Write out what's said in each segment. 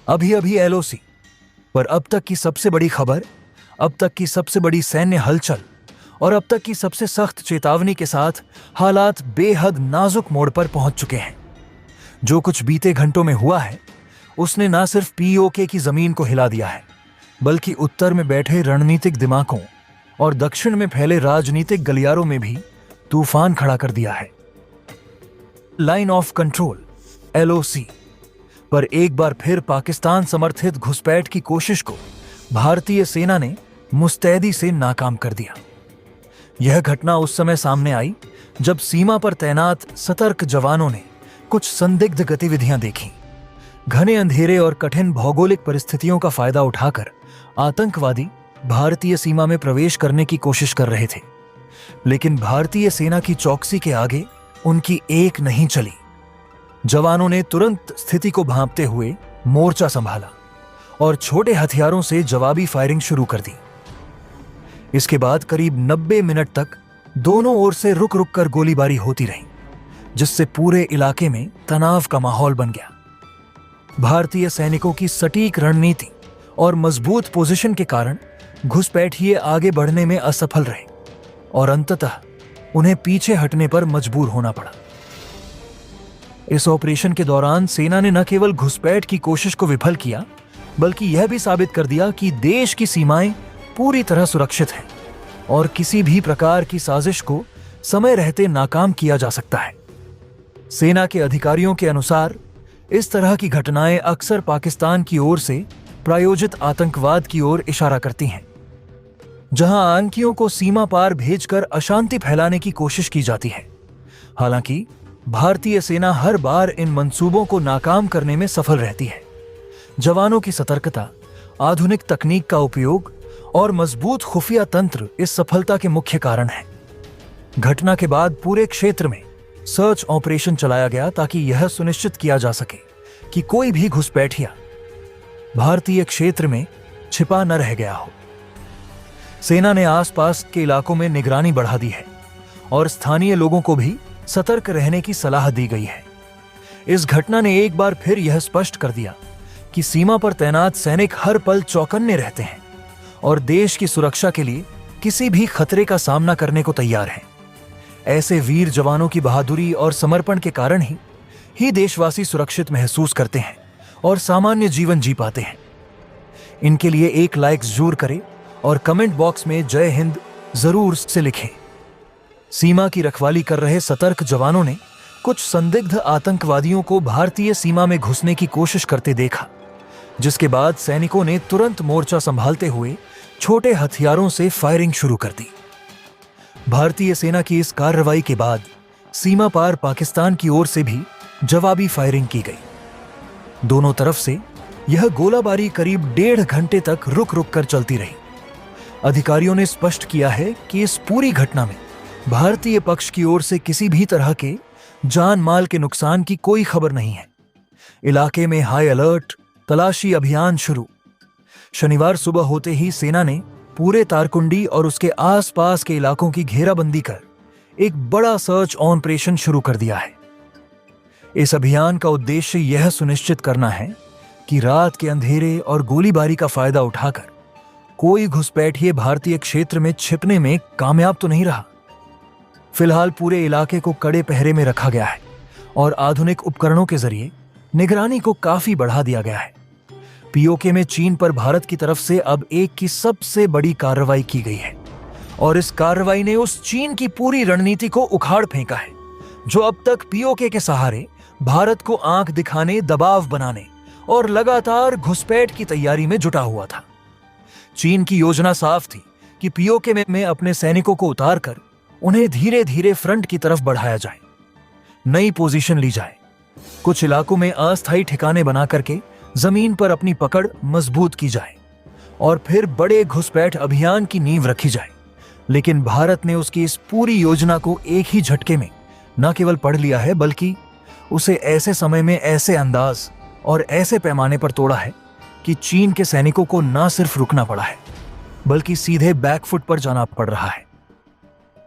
अभी अभी एलओसी। पर अब तक की सबसे बड़ी खबर, अब तक की सबसे बड़ी सैन्य हलचल और अब तक की सबसे सख्त चेतावनी के साथ हालात बेहद नाजुक मोड़ पर पहुंच चुके हैं। जो कुछ बीते घंटों में हुआ है उसने न सिर्फ पीओके की जमीन को हिला दिया है, बल्कि उत्तर में बैठे रणनीतिक दिमागों और दक्षिण में फैले राजनीतिक गलियारों में भी तूफान खड़ा कर दिया है। लाइन ऑफ कंट्रोल एलओसी पर एक बार फिर पाकिस्तान समर्थित घुसपैठ की कोशिश को भारतीय सेना ने मुस्तैदी से नाकाम कर दिया। यह घटना उस समय सामने आई जब सीमा पर तैनात सतर्क जवानों ने कुछ संदिग्ध गतिविधियां देखीं। घने अंधेरे और कठिन भौगोलिक परिस्थितियों का फायदा उठाकर आतंकवादी भारतीय सीमा में प्रवेश करने की कोशिश कर रहे थे, लेकिन भारतीय सेना की चौकसी के आगे उनकी एक नहीं चली। जवानों ने तुरंत स्थिति को भांपते हुए मोर्चा संभाला और छोटे हथियारों से जवाबी फायरिंग शुरू कर दी। इसके बाद करीब 90 मिनट तक दोनों ओर से रुक रुक कर गोलीबारी होती रही, जिससे पूरे इलाके में तनाव का माहौल बन गया। भारतीय सैनिकों की सटीक रणनीति और मजबूत पोजीशन के कारण घुसपैठिए आगे बढ़ने में असफल रहे और अंततः उन्हें पीछे हटने पर मजबूर होना पड़ा। इस ऑपरेशन के दौरान सेना ने न केवल घुसपैठ की कोशिश को विफल किया, बल्कि यह भी साबित कर दिया कि देश की सीमाएं पूरी तरह सुरक्षित हैं और किसी भी प्रकार की साजिश को समय रहते नाकाम किया जा सकता है। सेना के अधिकारियों के अनुसार इस तरह की घटनाएं अक्सर पाकिस्तान की ओर से प्रायोजित आतंकवाद की ओर इशारा करती हैं, जहां आतंकियों को सीमा पार भेजकर अशांति फैलाने की कोशिश की जाती है। हालांकि भारतीय सेना हर बार इन मंसूबों को नाकाम करने में सफल रहती है। जवानों की सतर्कता, आधुनिक तकनीक का उपयोग और मजबूत खुफिया तंत्र इस सफलता के मुख्य कारण हैं। घटना के बाद पूरे क्षेत्र में सर्च ऑपरेशन चलाया गया ताकि यह सुनिश्चित किया जा सके कि कोई भी घुसपैठिया भारतीय क्षेत्र में छिपा न रह गया हो। सेना ने आसपास के इलाकों में निगरानी बढ़ा दी है और स्थानीय लोगों को भी सतर्क रहने की सलाह दी गई है। इस घटना ने एक बार फिर यह स्पष्ट कर दिया कि सीमा पर तैनात सैनिक हर पल चौकन्ने रहते हैं और देश की सुरक्षा के लिए किसी भी खतरे का सामना करने को तैयार हैं। ऐसे वीर जवानों की बहादुरी और समर्पण के कारण ही देशवासी सुरक्षित महसूस करते हैं और सामान्य जीवन जी पाते हैं। इनके लिए एक लाइक जरूर करें और कमेंट बॉक्स में जय हिंद जरूर से लिखें। सीमा की रखवाली कर रहे सतर्क जवानों ने कुछ संदिग्ध आतंकवादियों को भारतीय सीमा में घुसने की कोशिश करते देखा, जिसके बाद सैनिकों ने तुरंत मोर्चा संभालते हुए छोटे हथियारों से फायरिंग शुरू कर दी। भारतीय सेना की इस कार्रवाई के बाद सीमा पार पाकिस्तान की ओर से भी जवाबी फायरिंग की गई। दोनों तरफ से यह गोलाबारी करीब 1.5 घंटे तक रुक रुक कर चलती रही। अधिकारियों ने स्पष्ट किया है कि इस पूरी घटना में भारतीय पक्ष की ओर से किसी भी तरह के जान माल के नुकसान की कोई खबर नहीं है। इलाके में हाई अलर्ट तलाशी अभियान शुरू। शनिवार सुबह होते ही सेना ने पूरे तारकुंडी और उसके आसपास के इलाकों की घेराबंदी कर एक बड़ा सर्च ऑपरेशन शुरू कर दिया है। इस अभियान का उद्देश्य यह सुनिश्चित करना है कि रात के अंधेरे और गोलीबारी का फायदा उठाकर कोई घुसपैठिए भारतीय क्षेत्र में छिपने में कामयाब तो नहीं रहा। फिलहाल पूरे इलाके को कड़े पहरे में रखा गया है और आधुनिक उपकरणों के जरिए निगरानी को काफी बढ़ा दिया गया है। पीओके में चीन पर भारत की तरफ से अब एक की सबसे बड़ी कार्रवाई की गई है और इस कार्रवाई ने उस चीन की पूरी रणनीति को उखाड़ फेंका है, जो अब तक पीओके के सहारे भारत को आंख दिखाने, दबाव बनाने और लगातार घुसपैठ की तैयारी में जुटा हुआ था। चीन की योजना साफ थी कि पीओके में अपने सैनिकों को उतारकर उन्हें धीरे धीरे फ्रंट की तरफ बढ़ाया जाए, नई पोजीशन ली जाए, कुछ इलाकों में अस्थायी ठिकाने बना करके जमीन पर अपनी पकड़ मजबूत की जाए और फिर बड़े घुसपैठ अभियान की नींव रखी जाए। लेकिन भारत ने उसकी इस पूरी योजना को एक ही झटके में न केवल पढ़ लिया है, बल्कि उसे ऐसे समय में, ऐसे अंदाज और ऐसे पैमाने पर तोड़ा है कि चीन के सैनिकों को न सिर्फ रुकना पड़ा है, बल्कि सीधे बैकफुट पर जाना पड़ रहा है।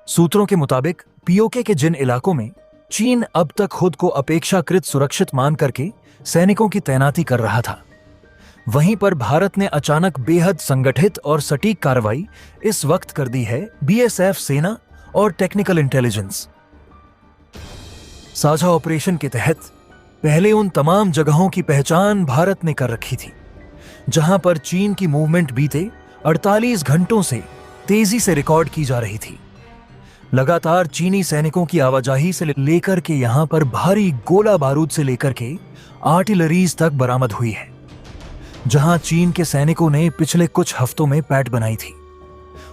सूत्रों के मुताबिक पीओके के जिन इलाकों में चीन अब तक खुद को अपेक्षाकृत सुरक्षित मान करके सैनिकों की तैनाती कर रहा था, वहीं पर भारत ने अचानक बेहद संगठित और सटीक कार्रवाई इस वक्त कर दी है बीएसएफ सेना और टेक्निकल इंटेलिजेंस। साझा ऑपरेशन के तहत पहले उन तमाम जगहों की पहचान भारत ने कर रखी थी जहां पर चीन की मूवमेंट बीते 48 घंटों से तेजी से रिकॉर्ड की जा रही थी। लगातार चीनी सैनिकों की आवाजाही से लेकर के यहां पर भारी गोला बारूद से लेकर के आर्टिलरीज तक बरामद हुई है, जहां चीन के सैनिकों ने पिछले कुछ हफ्तों में पैठ बनाई थी।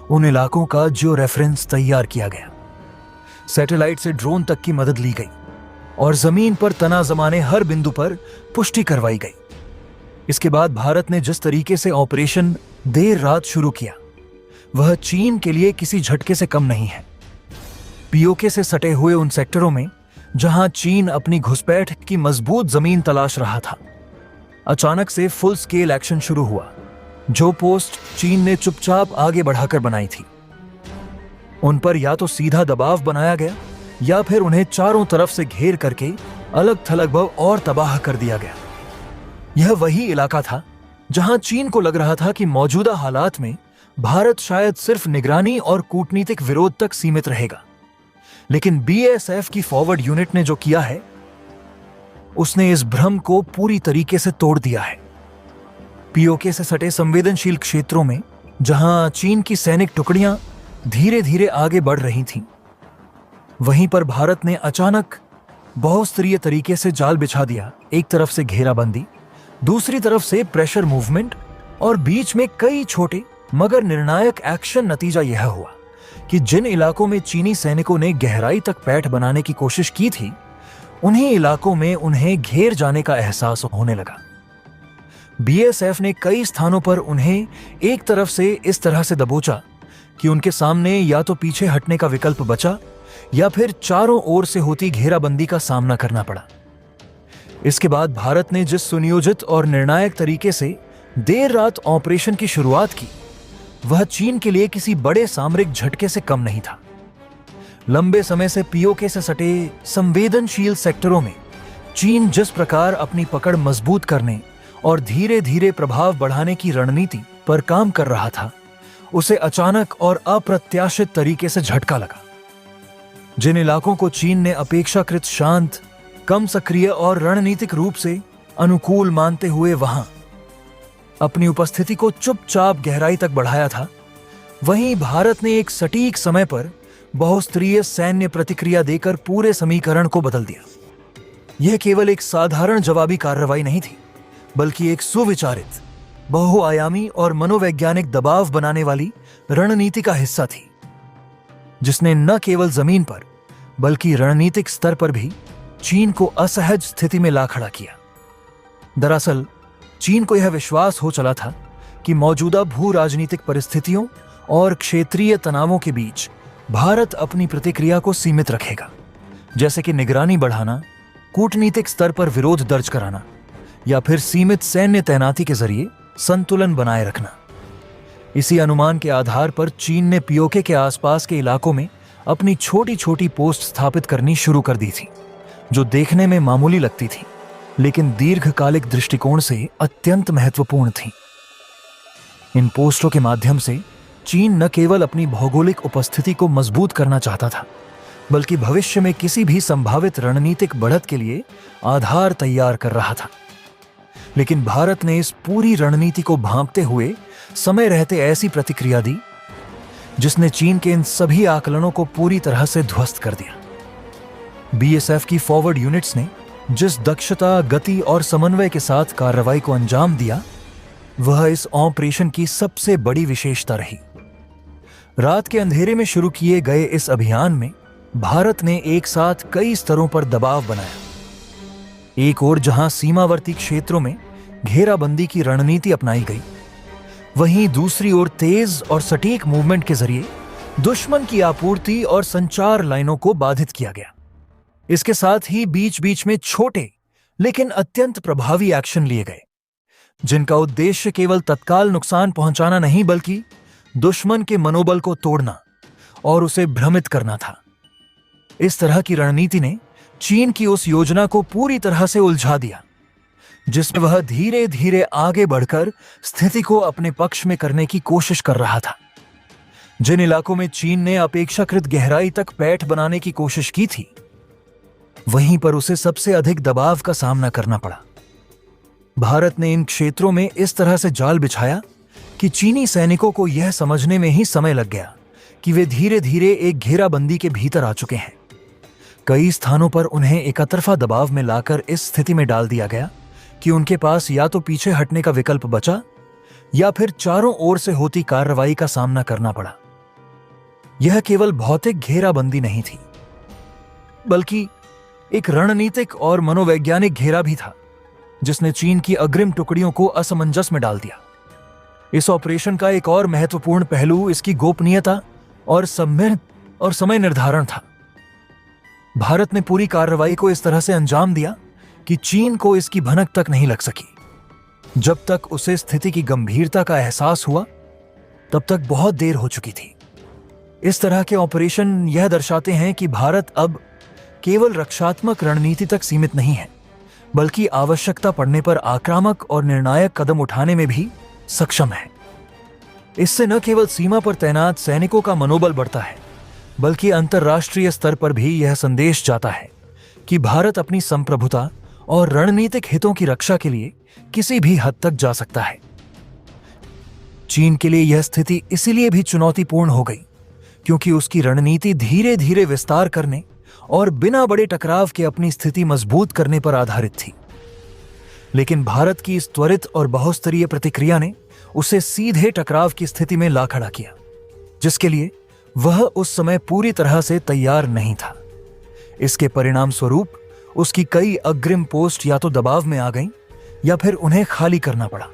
उन इलाकों का जियो रेफरेंस तैयार किया गया, सैटेलाइट से ड्रोन तक की मदद ली गई और जमीन पर तना जमाने हर बिंदु पर पुष्टि करवाई गई। इसके बाद भारत ने जिस तरीके से ऑपरेशन देर रात शुरू किया वह चीन के लिए किसी झटके से कम नहीं है। पीओके से सटे हुए उन सेक्टरों में जहां चीन अपनी घुसपैठ की मजबूत जमीन तलाश रहा था, अचानक से फुल स्केल एक्शन शुरू हुआ। जो पोस्ट चीन ने चुपचाप आगे बढ़ाकर बनाई थी, उन पर या तो सीधा दबाव बनाया गया या फिर उन्हें चारों तरफ से घेर करके अलग थलग और तबाह कर दिया गया। यह वही इलाका था जहां चीन को लग रहा था कि मौजूदा हालात में भारत शायद सिर्फ निगरानी और कूटनीतिक विरोध तक सीमित रहेगा, लेकिन बीएसएफ की फॉरवर्ड यूनिट ने जो किया है उसने इस भ्रम को पूरी तरीके से तोड़ दिया है। पीओके से सटे संवेदनशील क्षेत्रों में जहां चीन की सैनिक टुकड़ियां धीरे धीरे आगे बढ़ रही थीं, वहीं पर भारत ने अचानक बहुस्तरीय तरीके से जाल बिछा दिया। एक तरफ से घेराबंदी, दूसरी तरफ से प्रेशर मूवमेंट और बीच में कई छोटे मगर निर्णायक एक्शन। नतीजा यह हुआ कि जिन इलाकों में चीनी सैनिकों ने गहराई तक पैठ बनाने की कोशिश की थी, उन्हीं इलाकों में उन्हें घेर जाने का एहसास होने लगा। बीएसएफ ने कई स्थानों पर उन्हें एक तरफ से इस तरह से दबोचा कि उनके सामने या तो पीछे हटने का विकल्प बचा या फिर चारों ओर से होती घेराबंदी का सामना करना पड़ा। इसके बाद भारत ने जिस सुनियोजित और निर्णायक तरीके से देर रात ऑपरेशन की शुरुआत की, वह चीन के लिए किसी बड़े सामरिक झटके से कम नहीं था। लंबे समय से पीओके से सटे संवेदनशील सेक्टरों में चीन जिस प्रकार अपनी पकड़ मजबूत करने और धीरे धीरे प्रभाव बढ़ाने की रणनीति पर काम कर रहा था, उसे अचानक और अप्रत्याशित तरीके से झटका लगा। जिन इलाकों को चीन ने अपेक्षाकृत शांत, कम सक्रिय और रणनीतिक रूप से अनुकूल मानते हुए वहां अपनी उपस्थिति को चुपचाप गहराई तक बढ़ाया था, वहीं भारत ने एक सटीक समय पर बहुस्तरीय सैन्य प्रतिक्रिया देकर पूरे समीकरण को बदल दिया। यह केवल एक साधारण जवाबी कार्रवाई नहीं थी, बल्कि एक सुविचारित, बहुआयामी और मनोवैज्ञानिक दबाव बनाने वाली रणनीति का हिस्सा थी, जिसने न केवल जमीन पर बल्कि रणनीतिक स्तर पर भी चीन को असहज स्थिति में ला खड़ा किया। दरअसल चीन को यह विश्वास हो चला था कि मौजूदा भू राजनीतिक परिस्थितियों और क्षेत्रीय तनावों के बीच भारत अपनी प्रतिक्रिया को सीमित रखेगा, जैसे कि निगरानी बढ़ाना, कूटनीतिक स्तर पर विरोध दर्ज कराना या फिर सीमित सैन्य तैनाती के जरिए संतुलन बनाए रखना। इसी अनुमान के आधार पर चीन ने पीओके के आसपास के इलाकों में अपनी छोटी छोटी पोस्ट स्थापित करनी शुरू कर दी थी, जो देखने में मामूली लगती थी लेकिन दीर्घकालिक दृष्टिकोण से अत्यंत महत्वपूर्ण थी। इन पोस्टों के माध्यम से चीन न केवल अपनी भौगोलिक उपस्थिति को मजबूत करना चाहता था, बल्कि भविष्य में किसी भी संभावित रणनीतिक बढ़त के लिए आधार तैयार कर रहा था। लेकिन भारत ने इस पूरी रणनीति को भांपते हुए समय रहते ऐसी प्रतिक्रिया दी जिसने चीन के इन सभी आकलनों को पूरी तरह से ध्वस्त कर दिया। बीएसएफ की फॉरवर्ड यूनिट्स ने जिस दक्षता, गति और समन्वय के साथ कार्रवाई को अंजाम दिया, वह इस ऑपरेशन की सबसे बड़ी विशेषता रही। रात के अंधेरे में शुरू किए गए इस अभियान में भारत ने एक साथ कई स्तरों पर दबाव बनाया। एक ओर जहां सीमावर्ती क्षेत्रों में घेराबंदी की रणनीति अपनाई गई, वहीं दूसरी ओर तेज और सटीक मूवमेंट के जरिए दुश्मन की आपूर्ति और संचार लाइनों को बाधित किया गया। इसके साथ ही बीच बीच में छोटे लेकिन अत्यंत प्रभावी एक्शन लिए गए, जिनका उद्देश्य केवल तत्काल नुकसान पहुंचाना नहीं बल्कि दुश्मन के मनोबल को तोड़ना और उसे भ्रमित करना था। इस तरह की रणनीति ने चीन की उस योजना को पूरी तरह से उलझा दिया जिसमें वह धीरे धीरे आगे बढ़कर स्थिति को अपने पक्ष में करने की कोशिश कर रहा था। जिन इलाकों में चीन ने अपेक्षाकृत गहराई तक पैठ बनाने की कोशिश की थी, वहीं पर उसे सबसे अधिक दबाव का सामना करना पड़ा। भारत ने इन क्षेत्रों में इस तरह से जाल बिछाया कि चीनी सैनिकों को यह समझने में ही समय लग गया कि वे धीरे धीरे एक घेराबंदी के भीतर आ चुके हैं। कई स्थानों पर उन्हें एकतरफा दबाव में लाकर इस स्थिति में डाल दिया गया कि उनके पास या तो पीछे हटने का विकल्प बचा या फिर चारों ओर से होती कार्रवाई का सामना करना पड़ा। यह केवल भौतिक घेराबंदी नहीं थी, बल्कि एक रणनीतिक और मनोवैज्ञानिक घेरा भी था, जिसने चीन की अग्रिम टुकड़ियों को असमंजस में डाल दिया। इस ऑपरेशन का एक और महत्वपूर्ण पहलू इसकी गोपनीयता और समय निर्धारण था। भारत ने पूरी कार्रवाई को इस तरह से अंजाम दिया कि चीन को इसकी भनक तक नहीं लग सकी। जब तक उसे स्थिति की गंभीरता का एहसास हुआ, तब तक बहुत देर हो चुकी थी। इस तरह के ऑपरेशन यह दर्शाते हैं कि भारत अब केवल रक्षात्मक रणनीति तक सीमित नहीं है, बल्कि आवश्यकता पड़ने पर आक्रामक और निर्णायक कदम उठाने में भी सक्षम है। इससे न केवल सीमा पर तैनात सैनिकों का मनोबल बढ़ता है, बल्कि अंतर्राष्ट्रीय स्तर पर भी यह संदेश जाता है कि भारत अपनी संप्रभुता और रणनीतिक हितों की रक्षा के लिए किसी भी हद तक जा सकता है। चीन के लिए यह स्थिति इसीलिए भी चुनौतीपूर्ण हो गई क्योंकि उसकी रणनीति धीरे धीरे विस्तार करने और बिना बड़े टकराव के अपनी स्थिति मजबूत करने पर आधारित थी। लेकिन भारत की इस त्वरित और बहुस्तरीय प्रतिक्रिया ने उसे सीधे टकराव की स्थिति में ला खड़ा किया, जिसके लिए वह उस समय पूरी तरह से तैयार नहीं था। इसके परिणाम स्वरूप उसकी कई अग्रिम पोस्ट या तो दबाव में आ गईं या फिर उन्हें खाली करना पड़ा।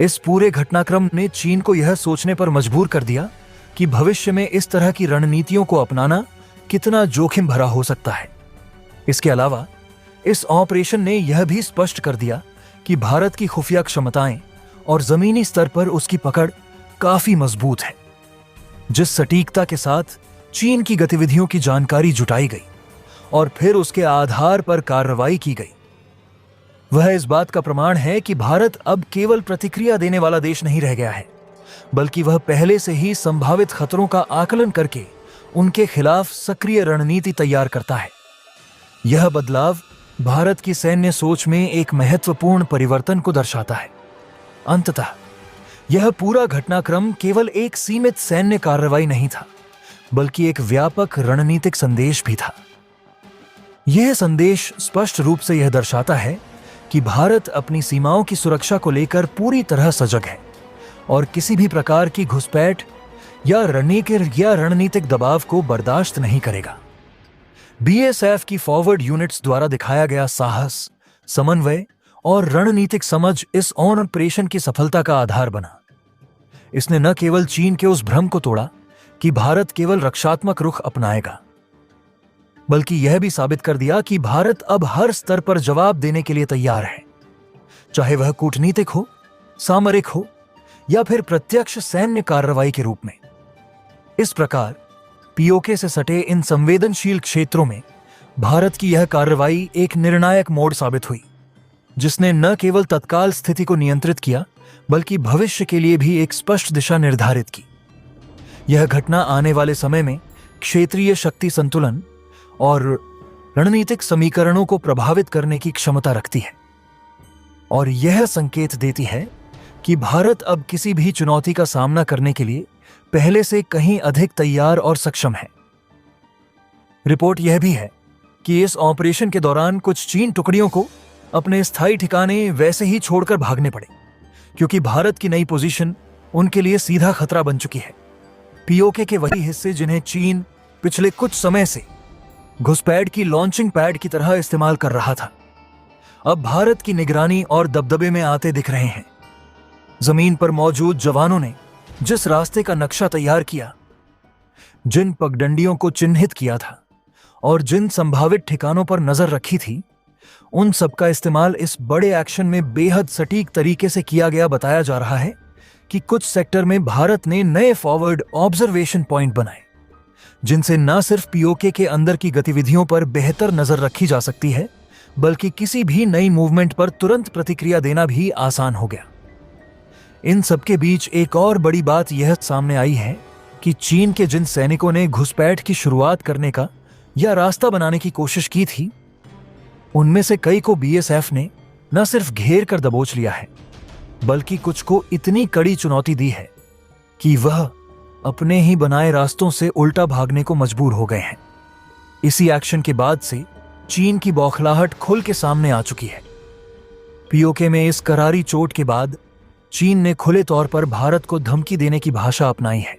इस पूरे घटनाक्रम ने चीन को यह सोचने पर मजबूर कर दिया कि भविष्य में इस तरह की रणनीतियों को अपनाना कितना जोखिम भरा हो सकता है। इसके अलावा इस ऑपरेशन ने यह भी स्पष्ट कर दिया कि भारत की खुफिया क्षमताएं और जमीनी स्तर पर उसकी पकड़ काफी मजबूत है। जिस सटीकता के साथ चीन की गतिविधियों की जानकारी जुटाई गई और फिर उसके आधार पर कार्रवाई की गई, वह इस बात का प्रमाण है कि भारत अब केवल प्रतिक्रिया देने वाला देश नहीं रह गया है, बल्कि वह पहले से ही संभावित खतरों का आकलन करके उनके खिलाफ सक्रिय रणनीति तैयार करता है। यह बदलाव भारत की सैन्य सोच में एक महत्वपूर्ण परिवर्तन को दर्शाता है। अंततः यह पूरा घटनाक्रम केवल एक सीमित सैन्य कार्रवाई नहीं था, बल्कि एक व्यापक रणनीतिक संदेश भी था। यह संदेश स्पष्ट रूप से यह दर्शाता है कि भारत अपनी सीमाओं की सुरक्षा को लेकर पूरी तरह सजग है और किसी भी प्रकार की घुसपैठ या रणनीतिक दबाव को बर्दाश्त नहीं करेगा। बीएसएफ की फॉरवर्ड यूनिट्स द्वारा दिखाया गया साहस, समन्वय और रणनीतिक समझ इस ऑपरेशन की सफलता का आधार बना। इसने न केवल चीन के उस भ्रम को तोड़ा कि भारत केवल रक्षात्मक रुख अपनाएगा, बल्कि यह भी साबित कर दिया कि भारत अब हर स्तर पर जवाब देने के लिए तैयार है, चाहे वह कूटनीतिक हो, सामरिक हो या फिर प्रत्यक्ष सैन्य कार्रवाई के रूप में। इस प्रकार पीओके से सटे इन संवेदनशील क्षेत्रों में भारत की यह कार्रवाई एक निर्णायक मोड़ साबित हुई, जिसने न केवल तत्काल स्थिति को नियंत्रित किया, बल्कि भविष्य के लिए भी एक स्पष्ट दिशा निर्धारित की। यह घटना आने वाले समय में क्षेत्रीय शक्ति संतुलन और रणनीतिक समीकरणों को प्रभावित करने की क्षमता रखती है और यह संकेत देती है कि भारत अब किसी भी चुनौती का सामना करने के लिए पहले से कहीं अधिक तैयार और सक्षम है। रिपोर्ट यह भी है कि इस ऑपरेशन के दौरान कुछ चीन टुकड़ियों को अपने स्थायी ठिकाने वैसे ही छोड़कर भागने पड़े, क्योंकि भारत की नई पोजीशन उनके लिए सीधा खतरा बन चुकी है। पीओके के वही हिस्से जिन्हें चीन पिछले कुछ समय से घुसपैठ की लॉन्चिंग पैड की तरह इस्तेमाल कर रहा था, अब भारत की निगरानी और दबदबे में आते दिख रहे हैं। जमीन पर मौजूद जवानों ने जिस रास्ते का नक्शा तैयार किया, जिन पगडंडियों को चिन्हित किया था और जिन संभावित ठिकानों पर नजर रखी थी, उन सबका इस्तेमाल इस बड़े एक्शन में बेहद सटीक तरीके से किया गया बताया जा रहा है कि कुछ सेक्टर में भारत ने नए फॉरवर्ड ऑब्जर्वेशन पॉइंट बनाए, जिनसे न सिर्फ पीओके के अंदर की गतिविधियों पर बेहतर नजर रखी जा सकती है, बल्कि किसी भी नई मूवमेंट पर तुरंत प्रतिक्रिया देना भी आसान हो गया। इन सबके बीच एक और बड़ी बात यह सामने आई है कि चीन के जिन सैनिकों ने घुसपैठ की शुरुआत करने का या रास्ता बनाने की कोशिश की थी, उनमें से कई को बीएसएफ ने न सिर्फ घेर कर दबोच लिया है, बल्कि कुछ को इतनी कड़ी चुनौती दी है कि वह अपने ही बनाए रास्तों से उल्टा भागने को मजबूर हो गए हैं। इसी एक्शन के बाद से चीन की बौखलाहट खुल के सामने आ चुकी है। पीओके में इस करारी चोट के बाद चीन ने खुले तौर पर भारत को धमकी देने की भाषा अपनाई है।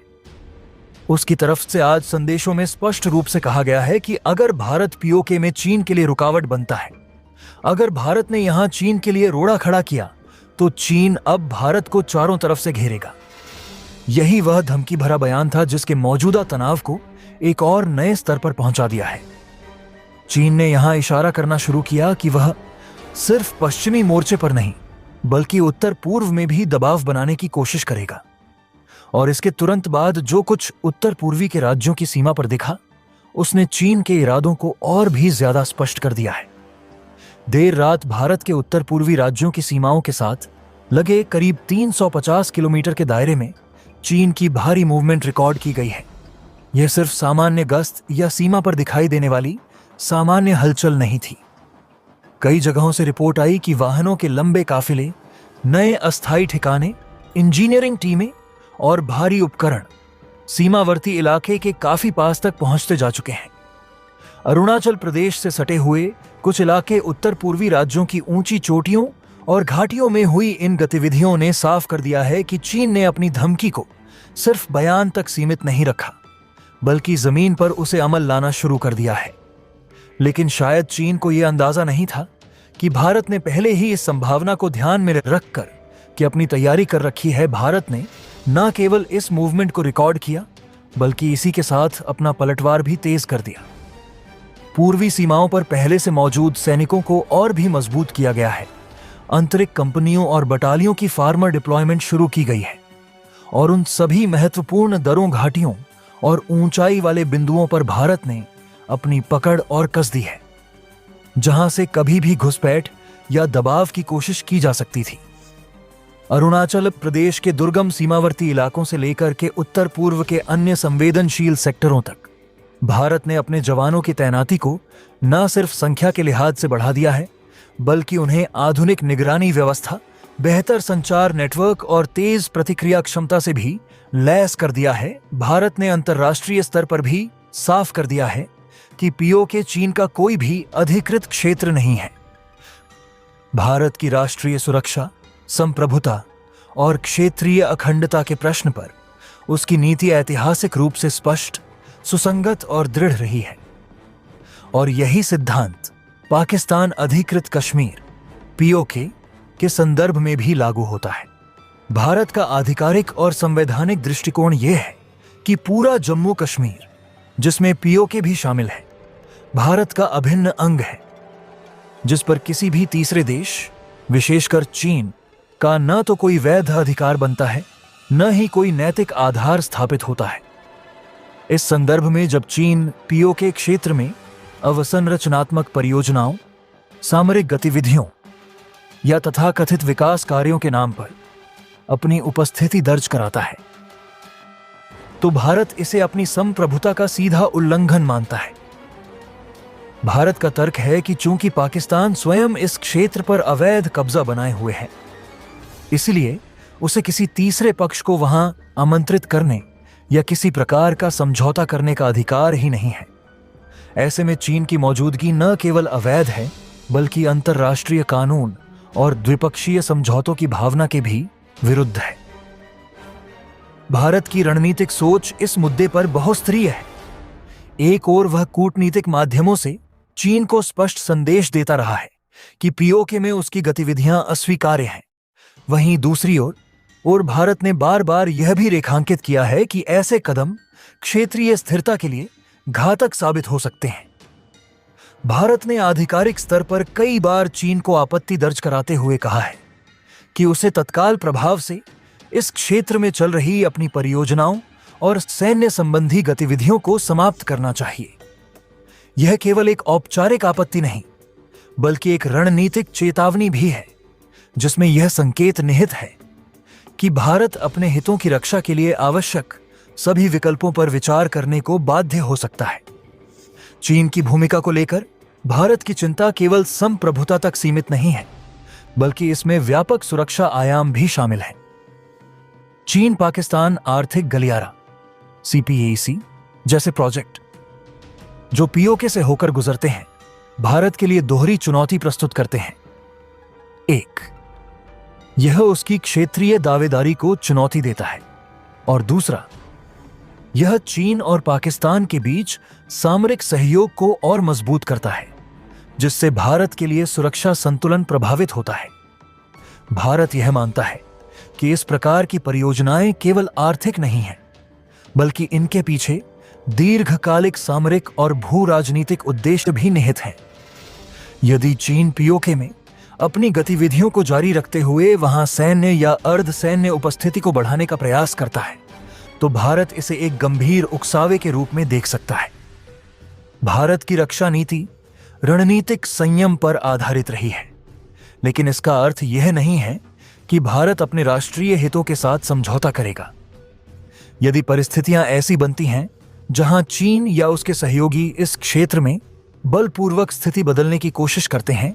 उसकी तरफ से आज संदेशों में स्पष्ट रूप से कहा गया है कि अगर भारत पीओके में चीन के लिए रुकावट बनता है, अगर भारत ने यहां चीन के लिए रोड़ा खड़ा किया, तो चीन अब भारत को चारों तरफ से घेरेगा। यही वह धमकी भरा बयान था जिसके मौजूदा तनाव को एक और नए स्तर पर पहुंचा दिया है। चीन ने यहां इशारा करना शुरू किया कि वह सिर्फ पश्चिमी मोर्चे पर नहीं, बल्कि उत्तर पूर्व में भी दबाव बनाने की कोशिश करेगा। और इसके तुरंत बाद जो कुछ उत्तर पूर्वी के राज्यों की सीमा पर दिखा, उसने चीन के इरादों को और भी ज्यादा स्पष्ट कर दिया है। देर रात भारत के उत्तर पूर्वी राज्यों की सीमाओं के साथ लगे करीब 350 किलोमीटर के दायरे में चीन की भारी मूवमेंट रिकॉर्ड की गई है। यह सिर्फ सामान्य गश्त या सीमा पर दिखाई देने वाली सामान्य हलचल नहीं थी। कई जगहों से रिपोर्ट आई कि वाहनों के लंबे काफिले, नए अस्थायी ठिकाने, इंजीनियरिंग टीमें और भारी उपकरण सीमावर्ती इलाके के काफी पास तक पहुंचते जा चुके हैं। अरुणाचल प्रदेश से सटे हुए कुछ इलाके उत्तर पूर्वी राज्यों की ऊंची चोटियों और घाटियों में हुई इन गतिविधियों ने साफ कर दिया है कि चीन ने अपनी धमकी को सिर्फ बयान तक सीमित नहीं रखा, बल्कि जमीन पर उसे अमल लाना शुरू कर दिया है। लेकिन शायद चीन को यह अंदाजा नहीं था कि भारत ने पहले ही इस संभावना को ध्यान में रखकर कि अपनी तैयारी कर रखी है। भारत ने न केवल इस मूवमेंट को रिकॉर्ड किया, बल्कि इसी के साथ अपना पलटवार भी तेज कर दिया। पूर्वी सीमाओं पर पहले से मौजूद सैनिकों को और भी मजबूत किया गया है। आंतरिक कंपनियों और बटालियों की फार्मर डिप्लॉयमेंट शुरू की गई है और उन सभी महत्वपूर्ण दरों, घाटियों और ऊंचाई वाले बिंदुओं पर भारत ने अपनी पकड़ और कस दी है, जहां से कभी भी घुसपैठ या दबाव की कोशिश की जा सकती थी। अरुणाचल प्रदेश के दुर्गम सीमावर्ती इलाकों से लेकर के उत्तर पूर्व के अन्य संवेदनशील सेक्टरों तक भारत ने अपने जवानों की तैनाती को न सिर्फ संख्या के लिहाज से बढ़ा दिया है, बल्कि उन्हें आधुनिक निगरानी व्यवस्था, बेहतर संचार नेटवर्क और तेज प्रतिक्रिया क्षमता से भी लैस कर दिया है। भारत ने अंतर्राष्ट्रीय स्तर पर भी साफ कर दिया है कि पीओके चीन का कोई भी अधिकृत क्षेत्र नहीं है। भारत की राष्ट्रीय सुरक्षा, संप्रभुता और क्षेत्रीय अखंडता के प्रश्न पर उसकी नीति ऐतिहासिक रूप से स्पष्ट, सुसंगत और दृढ़ रही है। और यही सिद्धांत पाकिस्तान अधिकृत कश्मीर पीओके के संदर्भ में भी लागू होता है। भारत का आधिकारिक और संवैधानिक दृष्टिकोण यह है कि पूरा जम्मू कश्मीर, जिसमें पीओके भी शामिल है, भारत का अभिन्न अंग है, जिस पर किसी भी तीसरे देश, विशेषकर चीन, का न तो कोई वैध अधिकार बनता है, न ही कोई नैतिक आधार स्थापित होता है। इस संदर्भ में जब चीन पीओके क्षेत्र में अवसंरचनात्मक परियोजनाओं, सामरिक गतिविधियों या तथाकथित विकास कार्यों के नाम पर अपनी उपस्थिति दर्ज कराता है, तो भारत इसे अपनी संप्रभुता का सीधा उल्लंघन मानता है। भारत का तर्क है कि चूंकि पाकिस्तान स्वयं इस क्षेत्र पर अवैध कब्जा बनाए हुए है, इसलिए उसे किसी तीसरे पक्ष को वहां आमंत्रित करने या किसी प्रकार का समझौता करने का अधिकार ही नहीं है। ऐसे में चीन की मौजूदगी न केवल अवैध है, बल्कि अंतर्राष्ट्रीय कानून और द्विपक्षीय समझौतों की भावना के भी विरुद्ध है। भारत की रणनीतिक सोच इस मुद्दे पर बहुस्तरीय है। एक ओर वह कूटनीतिक माध्यमों से चीन को स्पष्ट संदेश देता रहा है कि पीओके में उसकी गतिविधियां अस्वीकार्य हैं। वहीं दूसरी ओर भारत ने बार बार यह भी रेखांकित किया है कि ऐसे कदम क्षेत्रीय स्थिरता के लिए घातक साबित हो सकते हैं। भारत ने आधिकारिक स्तर पर कई बार चीन को आपत्ति दर्ज कराते हुए कहा है कि उसे तत्काल प्रभाव से इस क्षेत्र में चल रही अपनी परियोजनाओं और सैन्य संबंधी गतिविधियों को समाप्त करना चाहिए। यह केवल एक औपचारिक आपत्ति नहीं, बल्कि एक रणनीतिक चेतावनी भी है, जिसमें यह संकेत निहित है कि भारत अपने हितों की रक्षा के लिए आवश्यक सभी विकल्पों पर विचार करने को बाध्य हो सकता है। चीन की भूमिका को लेकर भारत की चिंता केवल संप्रभुता तक सीमित नहीं है, बल्कि इसमें व्यापक सुरक्षा आयाम भी शामिल है। चीन पाकिस्तान आर्थिक गलियारा CPEC जैसे प्रोजेक्ट जो पीओके से होकर गुजरते हैं, भारत के लिए दोहरी चुनौती प्रस्तुत करते हैं। एक, यह उसकी क्षेत्रीय दावेदारी को चुनौती देता है, और दूसरा, यह चीन और पाकिस्तान के बीच सामरिक सहयोग को और मजबूत करता है, जिससे भारत के लिए सुरक्षा संतुलन प्रभावित होता है। भारत यह मानता है कि इस प्रकार की परियोजनाएं केवल आर्थिक नहीं हैं, बल्कि इनके पीछे दीर्घकालिक सामरिक और भू राजनीतिक उद्देश्य भी निहित हैं। यदि चीन पीओके में अपनी गतिविधियों को जारी रखते हुए वहां सैन्य या अर्ध सैन्य उपस्थिति को बढ़ाने का प्रयास करता है, तो भारत इसे एक गंभीर उकसावे के रूप में देख सकता है। भारत की रक्षा नीति रणनीतिक संयम पर आधारित रही है, लेकिन इसका अर्थ यह नहीं है कि भारत अपने राष्ट्रीय हितों के साथ समझौता करेगा। यदि परिस्थितियां ऐसी बनती हैं जहां चीन या उसके सहयोगी इस क्षेत्र में बलपूर्वक स्थिति बदलने की कोशिश करते हैं,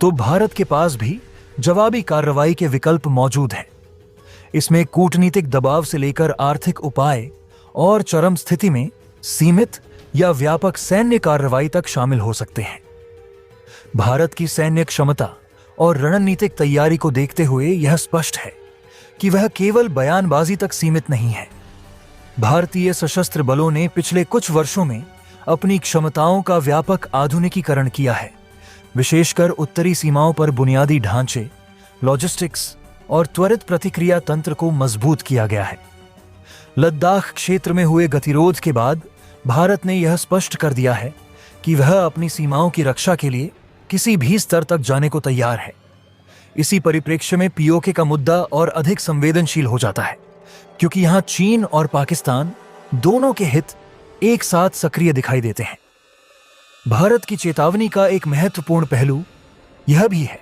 तो भारत के पास भी जवाबी कार्रवाई के विकल्प मौजूद हैं। इसमें कूटनीतिक दबाव से लेकर आर्थिक उपाय और चरम स्थिति में सीमित या व्यापक सैन्य कार्रवाई तक शामिल हो सकते हैं। भारत की सैन्य क्षमता और रणनीतिक तैयारी को देखते हुए यह स्पष्ट है कि वह केवल बयानबाजी तक सीमित नहीं है। भारतीय सशस्त्र बलों ने पिछले कुछ वर्षों में अपनी क्षमताओं का व्यापक आधुनिकीकरण किया है। विशेषकर उत्तरी सीमाओं पर बुनियादी ढांचे, लॉजिस्टिक्स और त्वरित प्रतिक्रिया तंत्र को मजबूत किया गया है। लद्दाख क्षेत्र में हुए गतिरोध के बाद भारत ने यह स्पष्ट कर दिया है कि वह अपनी सीमाओं की रक्षा के लिए किसी भी स्तर तक जाने को तैयार है। इसी परिप्रेक्ष्य में पीओके का मुद्दा और अधिक संवेदनशील हो जाता है, क्योंकि यहां चीन और पाकिस्तान दोनों के हित एक साथ सक्रिय दिखाई देते हैं। भारत की चेतावनी का एक महत्वपूर्ण पहलू यह भी है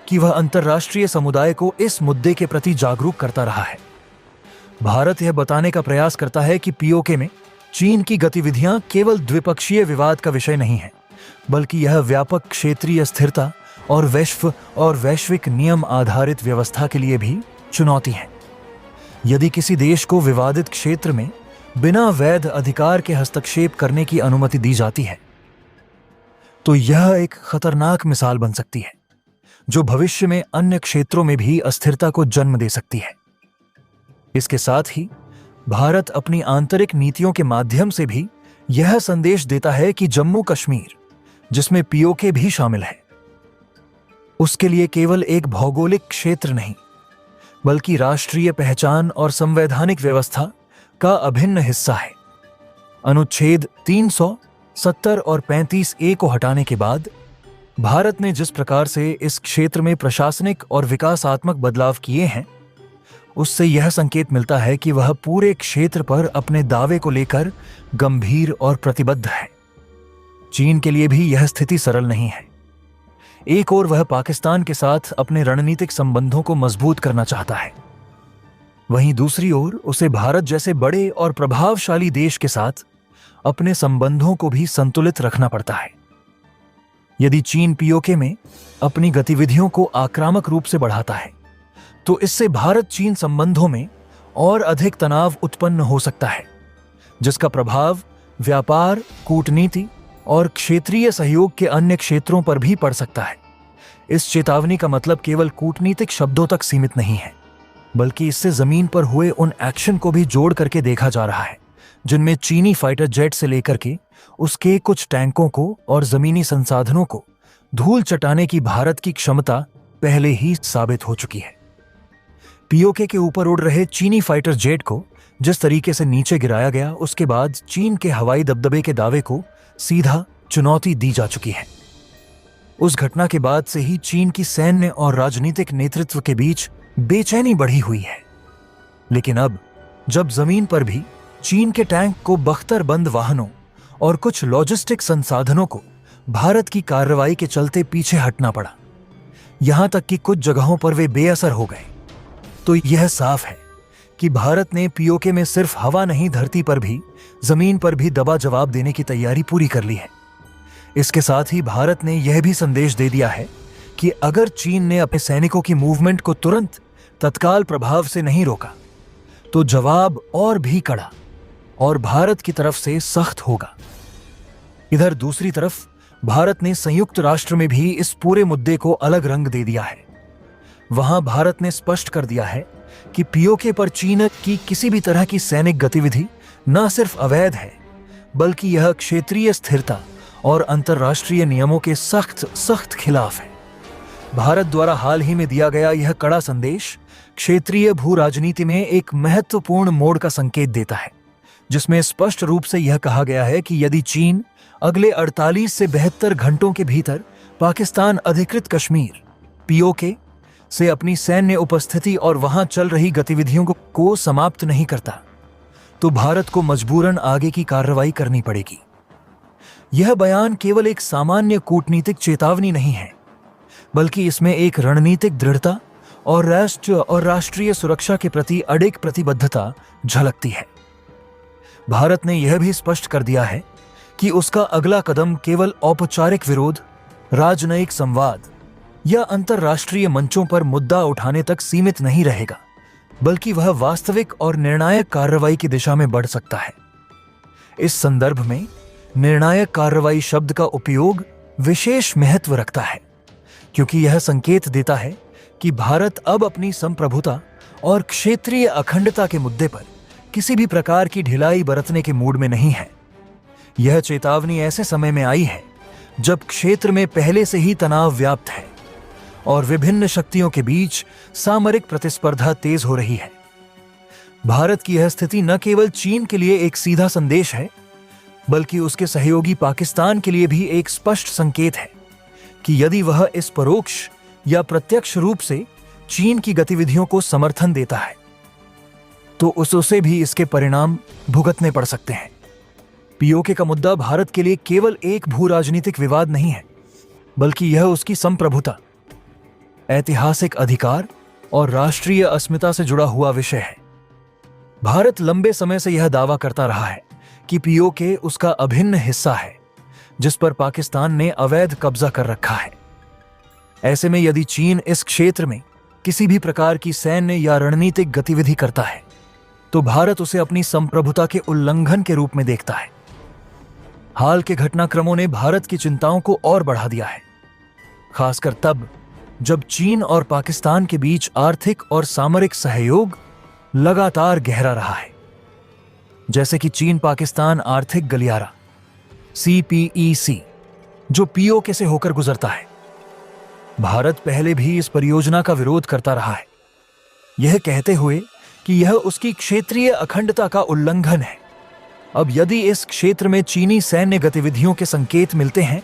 कि वह अंतर्राष्ट्रीय समुदाय को इस मुद्दे के प्रति जागरूक करता रहा है। भारत यह बताने का प्रयास करता है कि पीओके में चीन की गतिविधियां केवल द्विपक्षीय विवाद का विषय नहीं है, बल्कि यह व्यापक क्षेत्रीय स्थिरता और वैश्विक नियम आधारित व्यवस्था के लिए भी चुनौती है। यदि किसी देश को विवादित क्षेत्र में बिना वैध अधिकार के हस्तक्षेप करने की अनुमति दी जाती है, तो यह एक खतरनाक मिसाल बन सकती है, जो भविष्य में अन्य क्षेत्रों में भी अस्थिरता को जन्म दे सकती है। इसके साथ ही भारत अपनी आंतरिक नीतियों के माध्यम से भी यह संदेश देता है कि जम्मू कश्मीर, जिसमें पीओके भी शामिल है, उसके लिए केवल एक भौगोलिक क्षेत्र नहीं, बल्कि राष्ट्रीय पहचान और संवैधानिक व्यवस्था का अभिन्न हिस्सा है। अनुच्छेद 370 और 35A को हटाने के बाद भारत ने जिस प्रकार से इस क्षेत्र में प्रशासनिक और विकासात्मक बदलाव किए हैं, उससे यह संकेत मिलता है कि वह पूरे क्षेत्र पर अपने दावे को लेकर गंभीर और प्रतिबद्ध है। चीन के लिए भी यह स्थिति सरल नहीं है। एक ओर वह पाकिस्तान के साथ अपने रणनीतिक संबंधों को मजबूत करना चाहता है, वहीं दूसरी ओर उसे भारत जैसे बड़े और प्रभावशाली देश के साथ अपने संबंधों को भी संतुलित रखना पड़ता है। यदि चीन पीओके में अपनी गतिविधियों को आक्रामक रूप से बढ़ाता है, तो इससे भारत चीन संबंधों में और अधिक तनाव उत्पन्न हो सकता है, जिसका प्रभाव व्यापार, कूटनीति और क्षेत्रीय सहयोग के अन्य क्षेत्रों पर भी पड़ सकता है। इस चेतावनी का मतलब केवल कूटनीतिक शब्दों तक सीमित नहीं है, बल्कि इससे जमीन पर हुए उन एक्शन को भी जोड़ करके देखा जा रहा है, जिनमें चीनी फाइटर जेट से लेकर के उसके कुछ टैंकों को और जमीनी संसाधनों को धूल चटाने की भारत की क्षमता पहले ही साबित हो चुकी है। पीओके के ऊपर उड़ रहे चीनी फाइटर जेट को जिस तरीके से नीचे गिराया गया, उसके बाद चीन के हवाई दबदबे के दावे को सीधा चुनौती दी जा चुकी है। उस घटना के बाद से ही चीन की सैन्य और राजनीतिक नेतृत्व के बीच बेचैनी बढ़ी हुई है। लेकिन अब जब जमीन पर भी चीन के टैंक को बख्तरबंद वाहनों और कुछ लॉजिस्टिक संसाधनों को भारत की कार्रवाई के चलते पीछे हटना पड़ा, यहां तक कि कुछ जगहों पर वे बेअसर हो गए। तो यह साफ है कि भारत ने पीओके में सिर्फ हवा नहीं, धरती पर भी, जमीन पर भी दबा जवाब देने की तैयारी पूरी कर ली है। इसके साथ ही भारत ने यह भी संदेश दे दिया है कि अगर चीन ने अपने सैनिकों की मूवमेंट को तुरंत तत्काल प्रभाव से नहीं रोका तो जवाब और भी कड़ा और भारत की तरफ से सख्त होगा। इधर दूसरी तरफ भारत ने संयुक्त राष्ट्र में भी इस पूरे मुद्दे को अलग रंग दे दिया है। वहां भारत ने स्पष्ट कर दिया है कि पीओके पर चीन की किसी भी तरह की सैनिक गतिविधि न सिर्फ अवैध है, बल्कि यह क्षेत्रीय स्थिरता और अंतर्राष्ट्रीय नियमों के सख्त खिलाफ है। भारत द्वारा हाल ही में दिया गया यह कड़ा संदेश क्षेत्रीय भू राजनीति में एक महत्वपूर्ण मोड़ का संकेत देता है, जिसमें स्पष्ट रूप से यह कहा गया है कि यदि चीन अगले 48 से 72 घंटों के भीतर पाकिस्तान अधिकृत कश्मीर पीओके से अपनी सैन्य उपस्थिति और वहां चल रही गतिविधियों को समाप्त नहीं करता, तो भारत को मजबूरन आगे की कार्रवाई करनी पड़ेगी। यह बयान केवल एक सामान्य कूटनीतिक चेतावनी नहीं है, बल्कि इसमें एक रणनीतिक दृढ़ता और राष्ट्र और राष्ट्रीय सुरक्षा के प्रति अडिग प्रतिबद्धता झलकती है। भारत ने यह भी स्पष्ट कर दिया है कि उसका अगला कदम केवल औपचारिक विरोध, राजनयिक संवाद या अंतर्राष्ट्रीय मंचों पर मुद्दा उठाने तक सीमित नहीं रहेगा, बल्कि वह वास्तविक और निर्णायक कार्रवाई की दिशा में बढ़ सकता है। इस संदर्भ में निर्णायक कार्रवाई शब्द का उपयोग विशेष महत्व रखता है, क्योंकि यह संकेत देता है कि भारत अब अपनी संप्रभुता और क्षेत्रीय अखंडता के मुद्दे पर किसी भी प्रकार की ढिलाई बरतने के मूड में नहीं है। यह चेतावनी ऐसे समय में आई है जब क्षेत्र में पहले से ही तनाव व्याप्त है और विभिन्न शक्तियों के बीच सामरिक प्रतिस्पर्धा तेज हो रही है। भारत की यह स्थिति न केवल चीन के लिए एक सीधा संदेश है, बल्कि उसके सहयोगी पाकिस्तान के लिए भी एक स्पष्ट संकेत है कि यदि वह इस परोक्ष या प्रत्यक्ष रूप से चीन की गतिविधियों को समर्थन देता है, तो उसे भी इसके परिणाम भुगतने पड़ सकते हैं। पीओके का मुद्दा भारत के लिए केवल एक भू राजनीतिक विवाद नहीं है, बल्कि यह उसकी संप्रभुता, ऐतिहासिक अधिकार और राष्ट्रीय अस्मिता से जुड़ा हुआ विषय है। भारत लंबे समय से यह दावा करता रहा है कि पीओके उसका अभिन्न हिस्सा है, जिस पर पाकिस्तान ने अवैध कब्जा कर रखा है। ऐसे में यदि चीन इस क्षेत्र में किसी भी प्रकार की सैन्य या रणनीतिक गतिविधि करता है, तो भारत उसे अपनी संप्रभुता के उल्लंघन के रूप में देखता है। हाल के घटनाक्रमों ने भारत की चिंताओं को और बढ़ा दिया है, खासकर तब जब चीन और पाकिस्तान के बीच आर्थिक और सामरिक सहयोग लगातार गहरा रहा है। जैसे कि चीन पाकिस्तान आर्थिक गलियारा CPEC, जो पीओके से होकर गुजरता है। भारत पहले भी इस परियोजना का विरोध करता रहा है, यह कहते हुए कि यह उसकी क्षेत्रीय अखंडता का उल्लंघन है। अब यदि इस क्षेत्र में चीनी सैन्य गतिविधियों के संकेत मिलते हैं,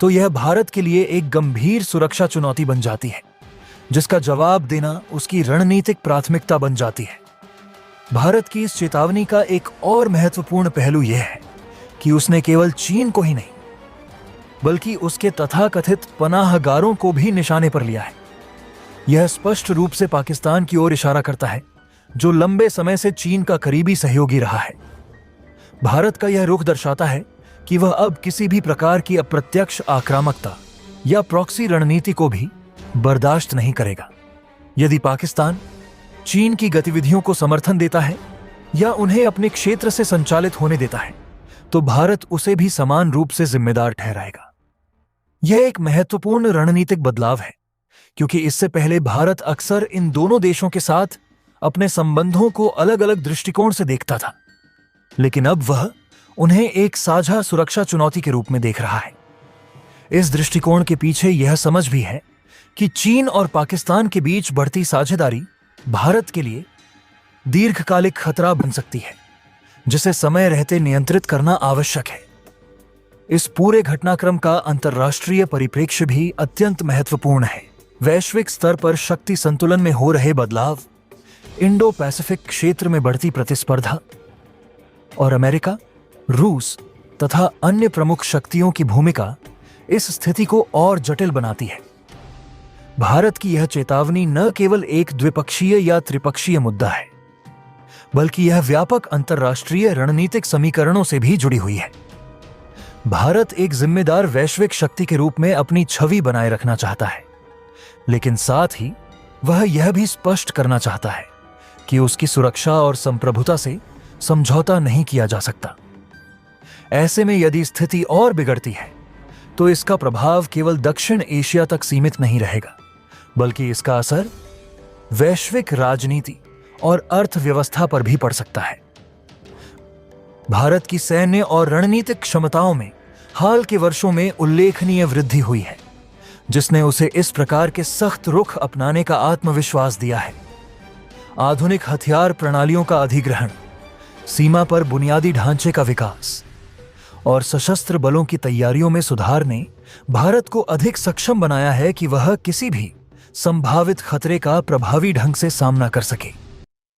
तो यह भारत के लिए एक गंभीर सुरक्षा चुनौती बन जाती है, जिसका जवाब देना उसकी रणनीतिक प्राथमिकता बन जाती है। भारत की इस चेतावनी का एक और महत्वपूर्ण पहलू यह है कि उसने केवल चीन को ही नहीं, बल्कि उसके तथाकथित पनाहगारों को भी निशाने पर लिया है। यह स्पष्ट रूप से पाकिस्तान की ओर इशारा करता है, जो लंबे समय से चीन का करीबी सहयोगी रहा है। भारत का यह रुख दर्शाता है कि वह अब किसी भी प्रकार की अप्रत्यक्ष आक्रामकता या प्रॉक्सी रणनीति को भी बर्दाश्त नहीं करेगा। यदि पाकिस्तान चीन की गतिविधियों को समर्थन देता है या उन्हें अपने क्षेत्र से संचालित होने देता है, तो भारत उसे भी समान रूप से जिम्मेदार ठहराएगा। यह एक महत्वपूर्ण रणनीतिक बदलाव है, क्योंकि इससे पहले भारत अक्सर इन दोनों देशों के साथ अपने संबंधों को अलग अलग दृष्टिकोण से देखता था, लेकिन अब वह उन्हें एक साझा सुरक्षा चुनौती के रूप में देख रहा है। इस दृष्टिकोण के पीछे यह समझ भी है कि चीन और पाकिस्तान के बीच बढ़ती साझेदारी भारत के लिए दीर्घकालिक खतरा बन सकती है, जिसे समय रहते नियंत्रित करना आवश्यक है। इस पूरे घटनाक्रम का अंतर्राष्ट्रीय परिप्रेक्ष्य भी अत्यंत महत्वपूर्ण है। वैश्विक स्तर पर शक्ति संतुलन में हो रहे बदलाव, इंडो पैसिफिक क्षेत्र में बढ़ती प्रतिस्पर्धा और अमेरिका, रूस तथा अन्य प्रमुख शक्तियों की भूमिका इस स्थिति को और जटिल बनाती है। भारत की यह चेतावनी न केवल एक द्विपक्षीय या त्रिपक्षीय मुद्दा है, बल्कि यह व्यापक अंतर्राष्ट्रीय रणनीतिक समीकरणों से भी जुड़ी हुई है। भारत एक जिम्मेदार वैश्विक शक्ति के रूप में अपनी छवि बनाए रखना चाहता है, लेकिन साथ ही वह यह भी स्पष्ट करना चाहता है कि उसकी सुरक्षा और संप्रभुता से समझौता नहीं किया जा सकता। ऐसे में यदि स्थिति और बिगड़ती है तो इसका प्रभाव केवल दक्षिण एशिया तक सीमित नहीं रहेगा, बल्कि इसका असर वैश्विक राजनीति और अर्थव्यवस्था पर भी पड़ सकता है। भारत की सैन्य और रणनीतिक क्षमताओं में हाल के वर्षों में उल्लेखनीय वृद्धि हुई है, जिसने उसे इस प्रकार के सख्त रुख अपनाने का आत्मविश्वास दिया है। आधुनिक हथियार प्रणालियों का अधिग्रहण, सीमा पर बुनियादी ढांचे का विकास और सशस्त्र बलों की तैयारियों में सुधार ने भारत को अधिक सक्षम बनाया है कि वह किसी भी संभावित खतरे का प्रभावी ढंग से सामना कर सके।